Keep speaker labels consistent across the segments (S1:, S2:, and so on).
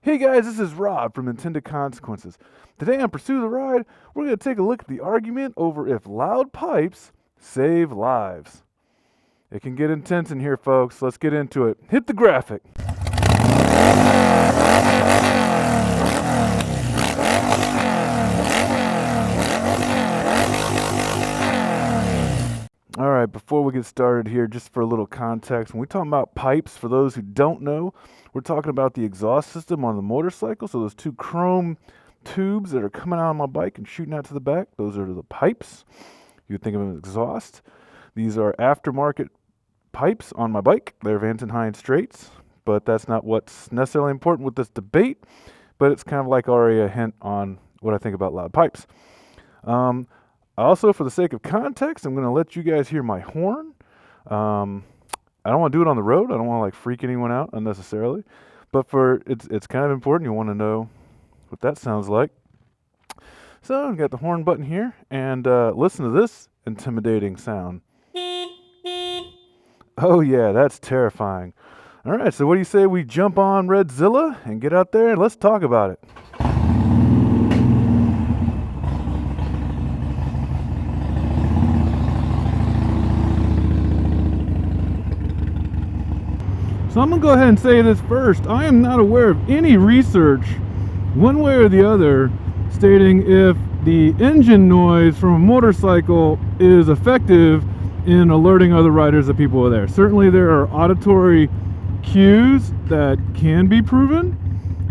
S1: Hey guys, this is Rob from Intended Consequences. Today on Pursue the Ride, we're going to take a look at the argument over if loud pipes save lives. It can get intense in here, folks. Let's get into it. Hit the graphic. All right, before we get started here, just for a little context, when we talk about pipes, for those who don't know, we're talking about the exhaust system on the motorcycle. So those two chrome tubes that are coming out on my bike and shooting out to the back, those are the pipes. You would think of them as exhaust. These are aftermarket pipes on my bike. They're Vance & Hines straights, but that's not what's necessarily important with this debate, but it's kind of like already a hint on what I think about loud pipes. Also, for the sake of context, I'm going to let you guys hear my horn. I don't want to do it on the road. I don't want to like freak anyone out unnecessarily, but it's kind of important. You want to know what that sounds like. So I've got the horn button here, and listen to this intimidating sound. Oh yeah, that's terrifying. All right, so what do you say we jump on Redzilla and get out there and let's talk about it. So I'm going to go ahead and say this first. I am not aware of any research, one way or the other, stating if the engine noise from a motorcycle is effective in alerting other riders that people are there. Certainly there are auditory cues that can be proven.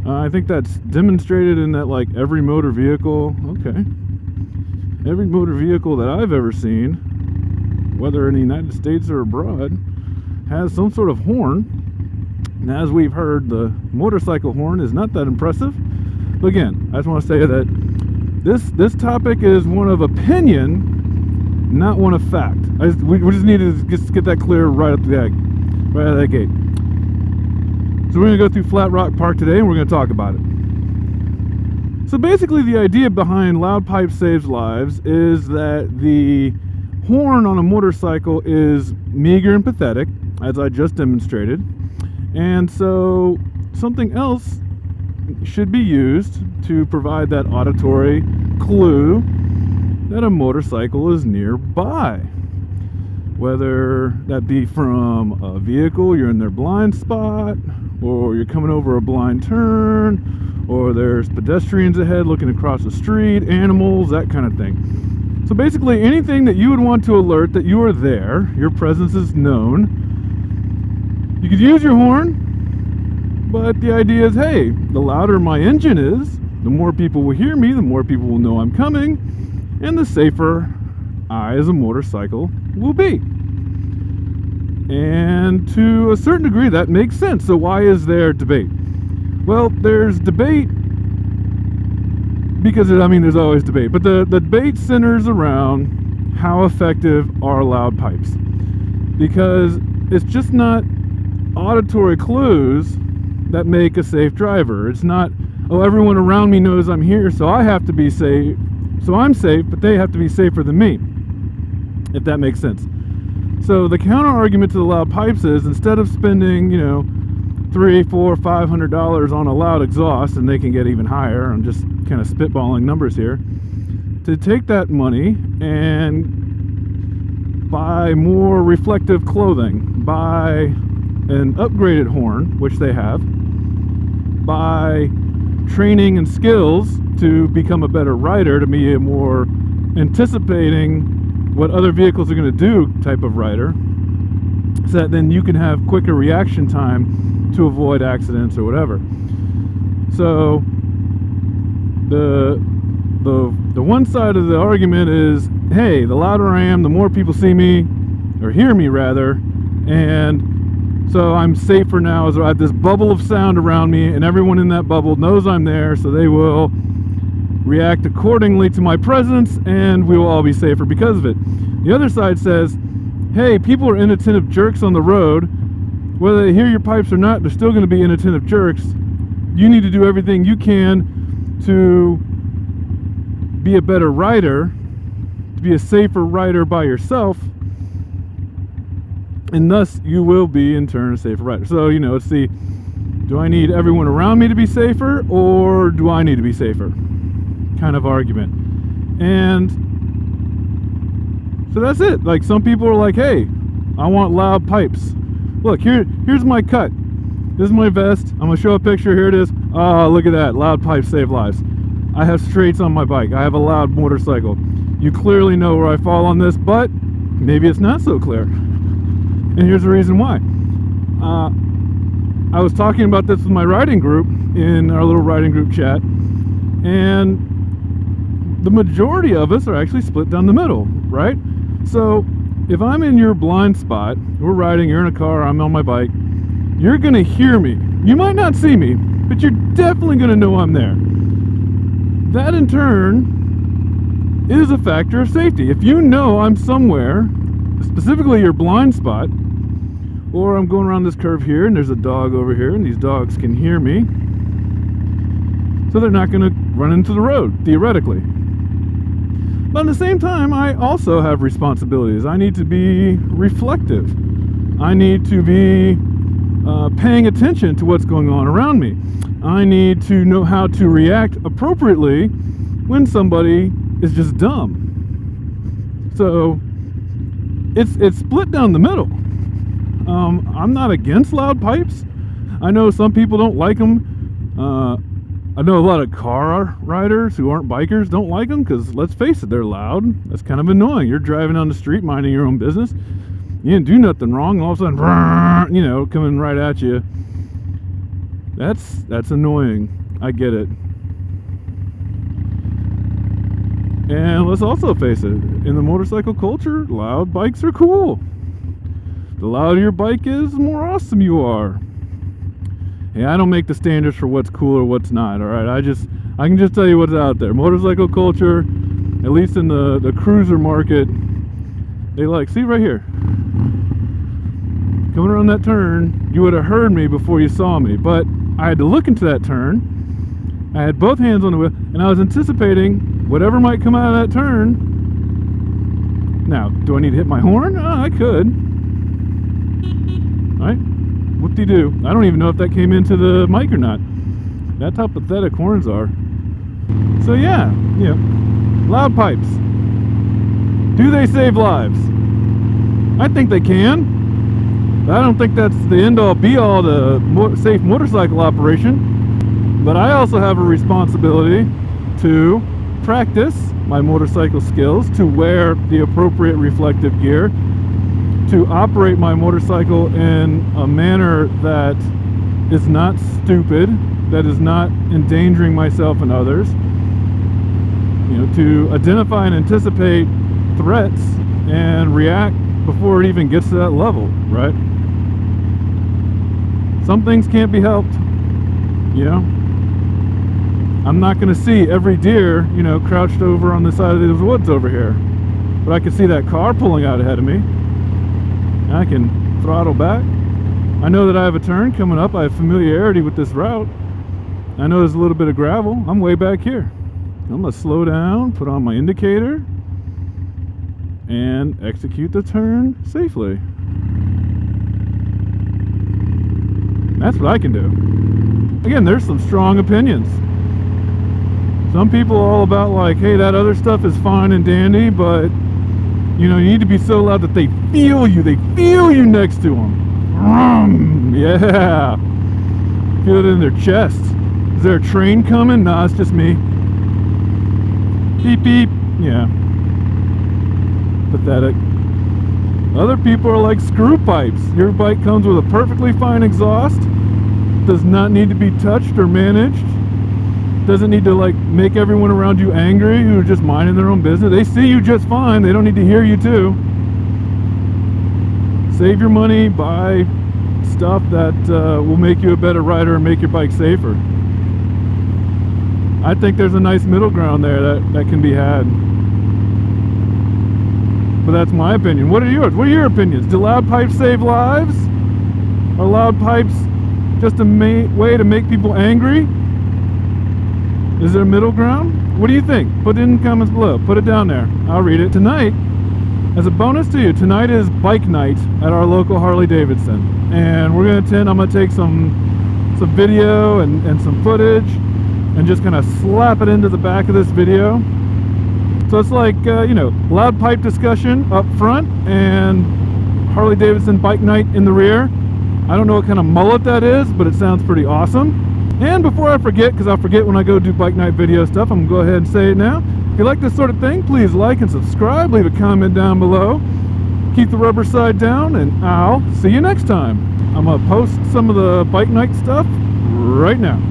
S1: I think that's demonstrated in that like every motor vehicle, every motor vehicle that I've ever seen, whether in the United States or abroad, has some sort of horn. And as we've heard, the motorcycle horn is not that impressive. But again, I just want to say that this topic is one of opinion, not one of fact. We just need to just get that clear right out of that gate. So we're going to go through Flat Rock Park today, and we're going to talk about it. So basically, the idea behind loud pipe saves lives is that the horn on a motorcycle is meager and pathetic, as I just demonstrated. And so something else should be used to provide that auditory clue that a motorcycle is nearby. Whether that be from a vehicle, you're in their blind spot, or you're coming over a blind turn, or there's pedestrians ahead looking across the street, animals, that kind of thing. So basically anything that you would want to alert that you are there, your presence is known. You could use your horn, but the idea is, hey, the louder my engine is, the more people will hear me, the more people will know I'm coming, and the safer I as a motorcycle will be. And to a certain degree, that makes sense. So why is there debate? Well, there's debate because, there's always debate, but the debate centers around how effective are loud pipes. Because it's just not auditory clues that make a safe driver. It's not, oh, everyone around me knows I'm here, so I have to be safe. So I'm safe, but they have to be safer than me, if that makes sense. So the counter argument to the loud pipes is, instead of spending, $300, $400, $500 on a loud exhaust, and they can get even higher, I'm just kind of spitballing numbers here, to take that money and buy more reflective clothing, buy an upgraded horn, which they have, by training and skills to become a better rider, to be a more anticipating what other vehicles are going to do type of rider, so that then you can have quicker reaction time to avoid accidents or whatever. So the one side of the argument is, hey, the louder I am, the more people see me, or hear me rather, and so I'm safer now as I have this bubble of sound around me, and everyone in that bubble knows I'm there, so they will react accordingly to my presence, and we will all be safer because of it. The other side says, hey, people are inattentive jerks on the road. Whether they hear your pipes or not, they're still going to be inattentive jerks. You need to do everything you can to be a better rider, to be a safer rider by yourself, and thus you will be in turn a safer rider. So it's the Do I need everyone around me to be safer, or do I need to be safer? Kind of argument. And so that's it. Like, some people are like, hey, I want loud pipes. Look, here's my cut. This is my vest. I'm gonna show a picture. Here it is. Oh, look at that. Loud pipes save lives. I have straights on my bike. I have a loud motorcycle. You clearly know where I fall on this, but maybe it's not so clear. And here's the reason why. I was talking about this with my riding group in our little riding group chat, and the majority of us are actually split down the middle, right? So if I'm in your blind spot, we're riding, you're in a car, I'm on my bike, you're gonna hear me. You might not see me, but you're definitely gonna know I'm there. That in turn is a factor of safety. If you know I'm somewhere, specifically your blind spot, or I'm going around this curve here and there's a dog over here and these dogs can hear me, so they're not gonna run into the road, theoretically. But at the same time, I also have responsibilities. I need to be reflective. I need to be paying attention to what's going on around me. I need to know how to react appropriately when somebody is just dumb. So it's split down the middle. I'm not against loud pipes. I know some people don't like them. I know a lot of car riders who aren't bikers don't like them because, let's face it, they're loud. That's kind of annoying. You're driving down the street minding your own business. You didn't do nothing wrong. All of a sudden, you know, coming right at you. That's annoying. I get it. And let's also face it, in the motorcycle culture, loud bikes are cool. The louder your bike is, the more awesome you are. Hey, I don't make the standards for what's cool or what's not, alright? I can just tell you what's out there. Motorcycle culture, at least in the cruiser market, they like, see right here. Coming around that turn, you would have heard me before you saw me, but I had to look into that turn. I had both hands on the wheel, and I was anticipating whatever might come out of that turn. Now, do I need to hit my horn? Oh, I could. Alright, whoop-de-doo. I don't even know if that came into the mic or not. That's how pathetic horns are. So yeah, loud pipes. Do they save lives? I think they can. I don't think that's the end-all be-all to safe motorcycle operation, but I also have a responsibility to practice my motorcycle skills, to wear the appropriate reflective gear, to operate my motorcycle in a manner that is not stupid, that is not endangering myself and others, to identify and anticipate threats and react before it even gets to that level, right? Some things can't be helped, I'm not going to see every deer, crouched over on the side of these woods over here. But I can see that car pulling out ahead of me. And I can throttle back. I know that I have a turn coming up. I have familiarity with this route. I know there's a little bit of gravel. I'm way back here. I'm going to slow down, put on my indicator, and execute the turn safely. That's what I can do. Again, there's some strong opinions. Some people are all about like, hey, that other stuff is fine and dandy, but you need to be so loud that they feel you. They feel you next to them. Yeah. Feel it in their chest. Is there a train coming? Nah, it's just me. Beep, beep. Yeah. Pathetic. Other people are like screw pipes. Your bike comes with a perfectly fine exhaust. Does not need to be touched or managed. Doesn't need to make everyone around you angry who are just minding their own business. They see you just fine. They don't need to hear you too. Save your money, buy stuff that will make you a better rider and make your bike safer. I think there's a nice middle ground there that can be had. But that's my opinion. What are yours? What are your opinions? Do loud pipes save lives? Are loud pipes just a way to make people angry? Is there a middle ground? What do you think? Put it in the comments below. Put it down there. I'll read it. Tonight, as a bonus to you, tonight is bike night at our local Harley-Davidson. And we're going to I'm going to take some some video and some footage and just kind of slap it into the back of this video. So it's like, you know, loud pipe discussion up front and Harley-Davidson bike night in the rear. I don't know what kind of mullet that is, but it sounds pretty awesome. And before I forget, because I'll forget when I go do bike night video stuff, I'm going to go ahead and say it now. If you like this sort of thing, please like and subscribe. Leave a comment down below. Keep the rubber side down, and I'll see you next time. I'm going to post some of the bike night stuff right now.